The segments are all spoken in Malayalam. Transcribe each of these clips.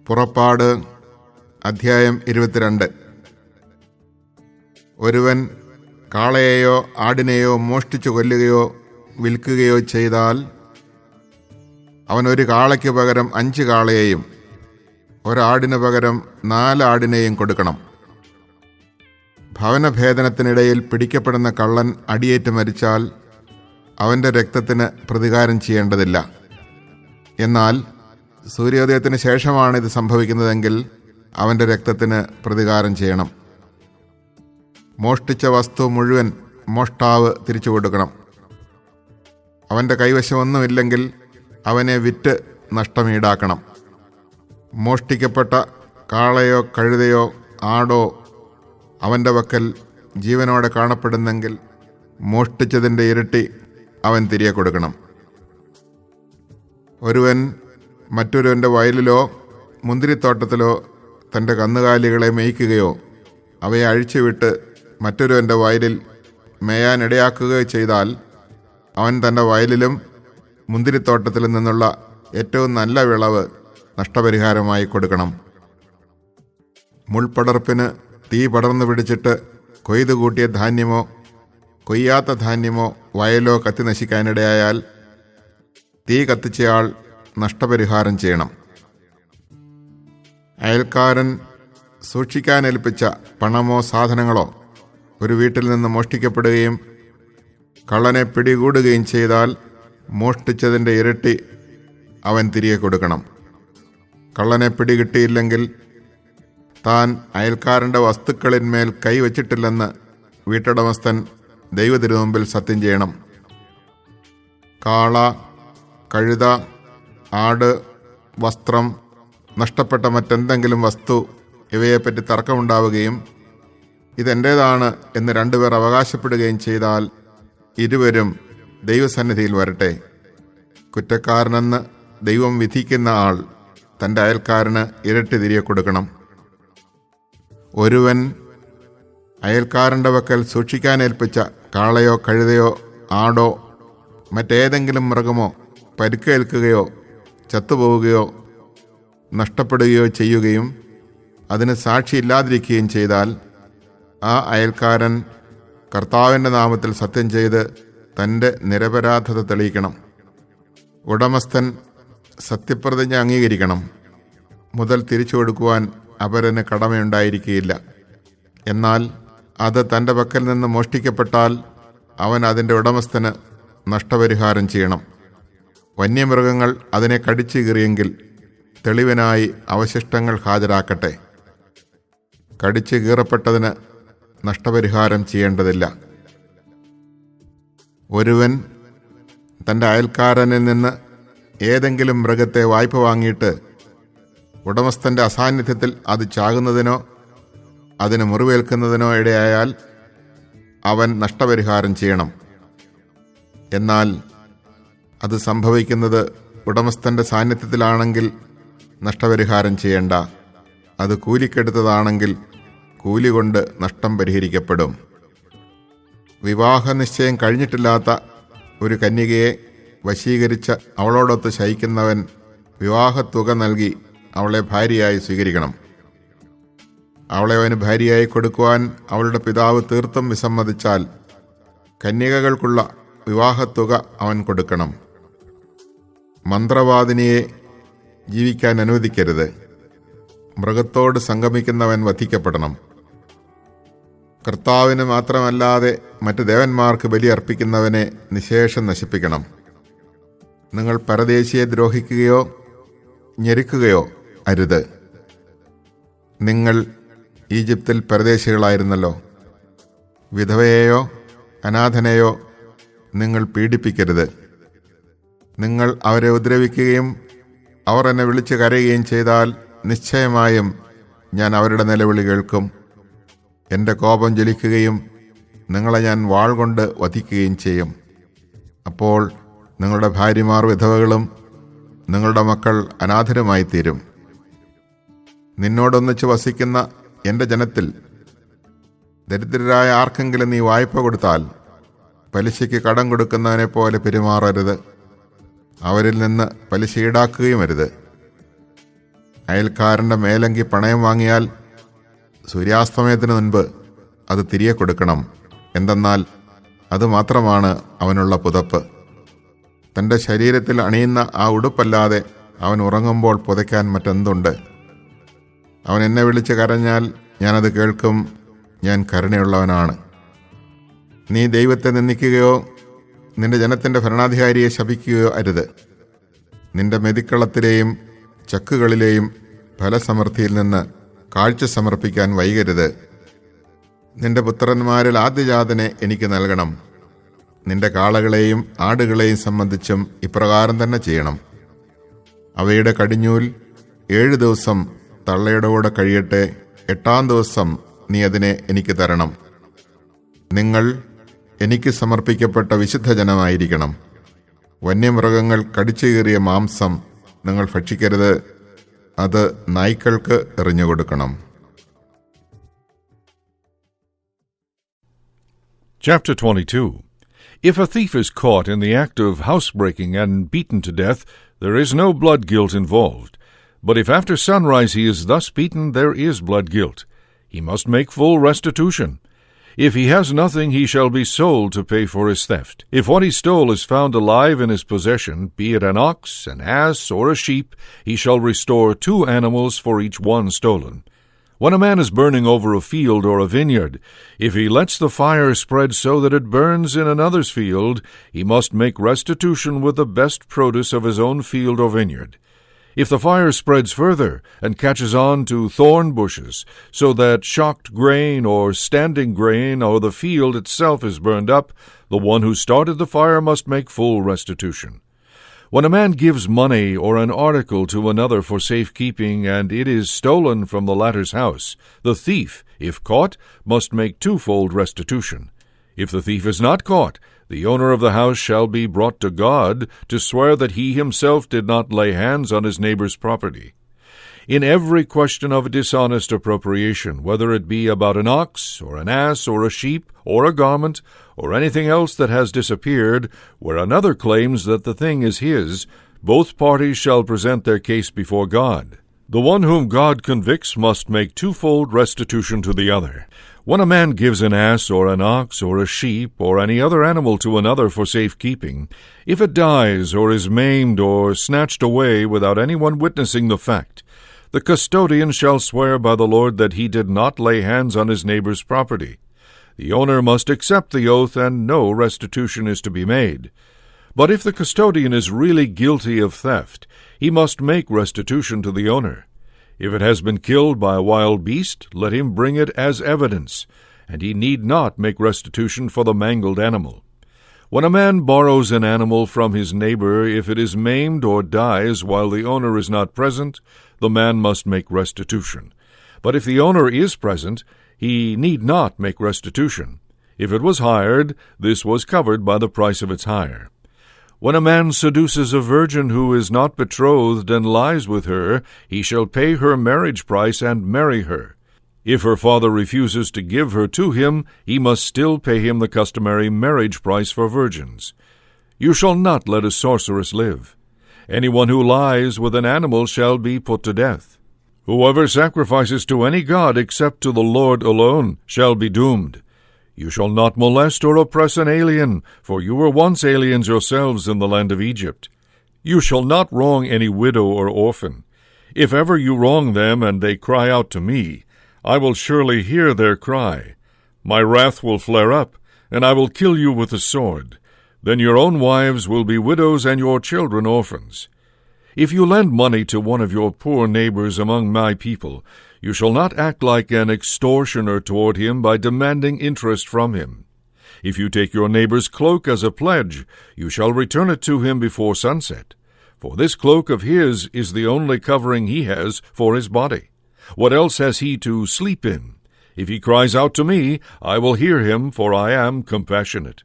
പുറപ്പാട് അധ്യായം 22. ഒരുവൻ കാളയെയോ ആടിനെയോ മോഷ്ടിച്ചു കൊല്ലുകയോ വിൽക്കുകയോ ചെയ്താൽ അവൻ ഒരു കാളയ്ക്ക് പകരം 5 കാളയെയും ഒരാടിന് പകരം 4 ആടിനെയും കൊടുക്കണം. ഭവനഭേദനത്തിനിടയിൽ പിടിക്കപ്പെടുന്ന കള്ളൻ അടിയേറ്റ് മരിച്ചാൽ അവൻ്റെ രക്തത്തിന് പ്രതികാരം ചെയ്യേണ്ടതില്ല. എന്നാൽ സൂര്യോദയത്തിന് ശേഷമാണ് ഇത് സംഭവിക്കുന്നതെങ്കിൽ അവൻ്റെ രക്തത്തിന് പ്രതികാരം ചെയ്യണം. മോഷ്ടിച്ച വസ്തു മുഴുവൻ മോഷ്ടാവ് തിരിച്ചു കൊടുക്കണം. അവൻ്റെ കൈവശമൊന്നുമില്ലെങ്കിൽ അവനെ വിറ്റ് നഷ്ടം ഈടാക്കണം. മോഷ്ടിക്കപ്പെട്ട കാളയോ കഴുതയോ ആടോ അവൻ്റെ പക്കൽ ജീവനോടെ കാണപ്പെടുന്നെങ്കിൽ മോഷ്ടിച്ചതിൻ്റെ ഇരട്ടി അവൻ തിരികെ കൊടുക്കണം. ഒരുവൻ മറ്റൊരുവൻ്റെ വയലിലോ മുന്തിരിത്തോട്ടത്തിലോ തൻ്റെ കന്നുകാലികളെ മേയ്ക്കുകയോ അവയെ അഴിച്ചുവിട്ട് മറ്റൊരുവൻ്റെ വയലിൽ മേയാനിടയാക്കുകയോ ചെയ്താൽ അവൻ തൻ്റെ വയലിലും മുന്തിരിത്തോട്ടത്തിലും നിന്നുള്ള ഏറ്റവും നല്ല വിളവ് നഷ്ടപരിഹാരമായി കൊടുക്കണം. മുൾപടർപ്പിന് തീ പടർന്നു പിടിച്ചിട്ട് കൊയ്തു കൂട്ടിയ ധാന്യമോ കൊയ്യാത്ത ധാന്യമോ വയലോ കത്തി നശിക്കാനിടയായാൽ തീ കത്തിച്ചയാൾ നഷ്ടപരിഹാരം ചെയ്യണം. അയൽക്കാരൻ സൂക്ഷിക്കാനേൽപ്പിച്ച പണമോ സാധനങ്ങളോ ഒരു വീട്ടിൽ നിന്ന് മോഷ്ടിക്കപ്പെടുകയും കള്ളനെ പിടികൂടുകയും ചെയ്താൽ മോഷ്ടിച്ചതിൻ്റെ ഇരട്ടി അവൻ തിരികെ കൊടുക്കണം. കള്ളനെ പിടികിട്ടിയില്ലെങ്കിൽ താൻ അയൽക്കാരൻ്റെ വസ്തുക്കളിന്മേൽ കൈവച്ചിട്ടില്ലെന്ന് വീട്ടുടമസ്ഥൻ ദൈവത്തിരുമുമ്പിൽ സത്യം ചെയ്യണം. കാള, കഴുത, ആട്, വസ്ത്രം, നഷ്ടപ്പെട്ട മറ്റെന്തെങ്കിലും വസ്തു ഇവയെപ്പറ്റി തർക്കമുണ്ടാവുകയും ഇതെൻ്റേതാണ് എന്ന് 2 പേർ അവകാശപ്പെടുകയും ചെയ്താൽ ഇരുവരും ദൈവസന്നിധിയിൽ വരട്ടെ. കുറ്റക്കാരനെന്ന് ദൈവം വിധിക്കുന്ന ആൾ തൻ്റെ അയൽക്കാരന് ഇരട്ടി തിരികെ കൊടുക്കണം. ഒരുവൻ അയൽക്കാരൻ്റെ പക്കൽ സൂക്ഷിക്കാനേൽപ്പിച്ച കാളയോ കഴുതയോ ആടോ മറ്റേതെങ്കിലും മൃഗമോ പരിക്കേൽക്കുകയോ ചത്തുപോവുകയോ നഷ്ടപ്പെടുകയോ ചെയ്യുകയും അതിന് സാക്ഷിയില്ലാതിരിക്കുകയും ചെയ്താൽ ആ അയൽക്കാരൻ കർത്താവിൻ്റെ നാമത്തിൽ സത്യം ചെയ്ത് തൻ്റെ നിരപരാധത തെളിയിക്കണം. ഉടമസ്ഥൻ സത്യപ്രതിജ്ഞ അംഗീകരിക്കണം. മുതൽ തിരിച്ചു കൊടുക്കുവാൻ അപരന് കടമയുണ്ടായിരിക്കുകയില്ല. എന്നാൽ അത് തൻ്റെ പക്കൽ നിന്ന് മോഷ്ടിക്കപ്പെട്ടാൽ അവൻ അതിൻ്റെ ഉടമസ്ഥന് നഷ്ടപരിഹാരം ചെയ്യണം. വന്യമൃഗങ്ങൾ അതിനെ കടിച്ചു കീറിയെങ്കിൽ തെളിവിനായി അവശിഷ്ടങ്ങൾ ഹാജരാക്കട്ടെ. കടിച്ചു കീറപ്പെട്ടതിന് നഷ്ടപരിഹാരം ചെയ്യേണ്ടതില്ല. ഒരുവൻ തൻ്റെ അയൽക്കാരനിൽ നിന്ന് ഏതെങ്കിലും മൃഗത്തെ വായ്പ വാങ്ങിയിട്ട് ഉടമസ്ഥൻ്റെ അസാന്നിധ്യത്തിൽ അത് ചാകുന്നതിനോ അതിന് മുറിവേൽക്കുന്നതിനോ ഇടയായാൽ അവൻ നഷ്ടപരിഹാരം ചെയ്യണം. എന്നാൽ അത് സംഭവിക്കുന്നത് ഉടമസ്ഥൻ്റെ സാന്നിധ്യത്തിലാണെങ്കിൽ നഷ്ടപരിഹാരം ചെയ്യേണ്ട. അത് കൂലിക്കെടുത്തതാണെങ്കിൽ കൂലി കൊണ്ട് നഷ്ടം പരിഹരിക്കപ്പെടും. വിവാഹ നിശ്ചയം കഴിഞ്ഞിട്ടില്ലാത്ത ഒരു കന്യകയെ വശീകരിച്ച് അവളോടൊത്ത് ശയിക്കുന്നവൻ വിവാഹത്തുക നൽകി അവളെ ഭാര്യയായി സ്വീകരിക്കണം. അവളെ അവന് ഭാര്യയായി കൊടുക്കുവാൻ അവളുടെ പിതാവ് തീർത്തും വിസമ്മതിച്ചാൽ കന്യകകൾക്കുള്ള വിവാഹത്തുക അവൻ കൊടുക്കണം. മന്ത്രവാദിനിയെ ജീവിക്കാൻ അനുവദിക്കരുത്. മൃഗത്തോട് സംഗമിക്കുന്നവൻ വധിക്കപ്പെടണം. കർത്താവിന് മാത്രമല്ലാതെ മറ്റ് ദേവന്മാർക്ക് ബലി അർപ്പിക്കുന്നവനെ നിശേഷം നശിപ്പിക്കണം. നിങ്ങൾ പരദേശിയെ ദ്രോഹിക്കുകയോ ഞെരുക്കുകയോ അരുത്. നിങ്ങൾ ഈജിപ്തിൽ പരദേശികളായിരുന്നല്ലോ. വിധവയെയോ അനാഥനെയോ നിങ്ങൾ പീഡിപ്പിക്കരുത്. നിങ്ങൾ അവരെ ഉപദ്രവിക്കുകയും അവർ എന്നെ വിളിച്ച് കരയുകയും ചെയ്താൽ നിശ്ചയമായും ഞാൻ അവരുടെ നിലവിളി കേൾക്കും. എൻ്റെ കോപം ജ്വലിക്കുകയും നിങ്ങളെ ഞാൻ വാൾ കൊണ്ട് വധിക്കുകയും ചെയ്യും. അപ്പോൾ നിങ്ങളുടെ ഭാര്യമാർ വിധവകളും നിങ്ങളുടെ മക്കൾ അനാഥരുമായി തീരും. നിന്നോടൊന്നിച്ച് വസിക്കുന്ന എൻ്റെ ജനത്തിൽ ദരിദ്രരായ ആർക്കെങ്കിലും നീ വായ്പ കൊടുത്താൽ പലിശയ്ക്ക് കടം കൊടുക്കുന്നവനെ പോലെ പെരുമാറരുത്. അവരിൽ നിന്ന് പലിശ ഈടാക്കുകയും അരുത്. അയൽക്കാരൻ്റെ മേലങ്കി പണയം വാങ്ങിയാൽ സൂര്യാസ്തമയത്തിന് മുൻപ് അത് തിരികെ കൊടുക്കണം. എന്തെന്നാൽ അതുമാത്രമാണ് അവനുള്ള പുതപ്പ്. തൻ്റെ ശരീരത്തിൽ അണിയുന്ന ആ ഉടുപ്പല്ലാതെ അവൻ ഉറങ്ങുമ്പോൾ പുതയ്ക്കാൻ മറ്റെന്തുണ്ട്? അവൻ എന്നെ വിളിച്ച് കരഞ്ഞാൽ ഞാനത് കേൾക്കും. ഞാൻ കരുണയുള്ളവനാണ്. നീ ദൈവത്തെ നിന്ദിക്കുകയോ നിന്റെ ജനത്തിൻ്റെ ഭരണാധികാരിയെ ശപിക്കുകയോ അരുത്. നിന്റെ മെതിക്കളത്തിലെയും ചക്കുകളിലെയും ഫലസമൃദ്ധിയിൽ നിന്ന് കാഴ്ച സമർപ്പിക്കാൻ വൈകരുത്. നിന്റെ പുത്രന്മാരിൽ ആദ്യജാതനെ എനിക്ക് നൽകണം. നിന്റെ കാളകളെയും ആടുകളെയും സംബന്ധിച്ചും ഇപ്രകാരം തന്നെ ചെയ്യണം. അവയുടെ കടിഞ്ഞൂൽ 7 ദിവസം തള്ളയുടെ കൂടെ കഴിയട്ടെ. 8-ാം ദിവസം നീ അതിനെ എനിക്ക് തരണം. നിങ്ങൾ എനിക്ക് സമർപ്പിക്കപ്പെട്ട വിശുദ്ധജനമായിരിക്കണം. വന്യമൃഗങ്ങൾ കടിച്ചു കീറിയ മാംസം നിങ്ങൾ ഭക്ഷിക്കരുത്. അത് നായ്ക്കൾക്ക് എറിഞ്ഞുകൊടുക്കണം. Chapter 22. If a thief is caught in the act of housebreaking and beaten to death, there is no blood guilt involved. But if after sunrise he is thus beaten, there is blood guilt. He must make full restitution. If he has nothing, he shall be sold to pay for his theft. If what he stole is found alive in his possession, be it an ox, an ass, or a sheep, he shall restore 2 animals for each one stolen. When a man is burning over a field or a vineyard, if he lets the fire spread so that it burns in another's field, he must make restitution with the best produce of his own field or vineyard. If the fire spreads further and catches on to thorn bushes, so that shocked grain or standing grain or the field itself is burned up, the one who started the fire must make full restitution. When a man gives money or an article to another for safekeeping, and it is stolen from the latter's house, the thief, if caught, must make 2-fold restitution. If the thief is not caught, the owner of the house shall be brought to God to swear that he himself did not lay hands on his neighbor's property. In every question of dishonest appropriation, whether it be about an ox, or an ass, or a sheep, or a garment, or anything else that has disappeared, where another claims that the thing is his, both parties shall present their case before God. The one whom God convicts must make 2-fold restitution to the other. When a man gives an ass or an ox or a sheep or any other animal to another for safekeeping, if it dies or is maimed or snatched away without anyone witnessing the fact, the custodian shall swear by the Lord that he did not lay hands on his neighbor's property. The owner must accept the oath, and no restitution is to be made. But if the custodian is really guilty of theft, he must make restitution to the owner. If it has been killed by a wild beast, let him bring it as evidence, and he need not make restitution for the mangled animal. When a man borrows an animal from his neighbor, if it is maimed or dies while the owner is not present, the man must make restitution. But if the owner is present, he need not make restitution. If it was hired, this was covered by the price of its hire. When a man seduces a virgin who is not betrothed and lies with her, he shall pay her marriage price and marry her. If her father refuses to give her to him, he must still pay him the customary marriage price for virgins. You shall not let a sorceress live. Anyone who lies with an animal shall be put to death. Whoever sacrifices to any god except to the Lord alone shall be doomed. You shall not molest or oppress an alien, for you were once aliens yourselves in the land of Egypt. You shall not wrong any widow or orphan. If ever you wrong them and they cry out to me, I will surely hear their cry. My wrath will flare up, and I will kill you with the sword. Then your own wives will be widows and your children orphans. If you lend money to one of your poor neighbors among my people, you shall not act like an extortioner toward him by demanding interest from him. If you take your neighbor's cloak as a pledge, you shall return it to him before sunset. For this cloak of his is the only covering he has for his body. What else has he to sleep in? If he cries out to me, I will hear him, for I am compassionate.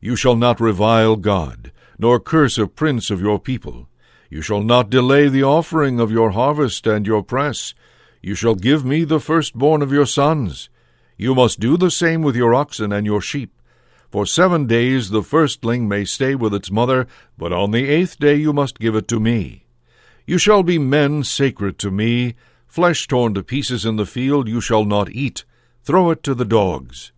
You shall not revile God, nor curse a prince of your people. You shall not delay the offering of your harvest and your press. You shall give me the firstborn of your sons. You must do the same with your oxen and your sheep. For 7 days the firstling may stay with its mother, but on the 8th day you must give it to me. You shall be men sacred to me. Flesh torn to pieces in the field you shall not eat. Throw it to the dogs.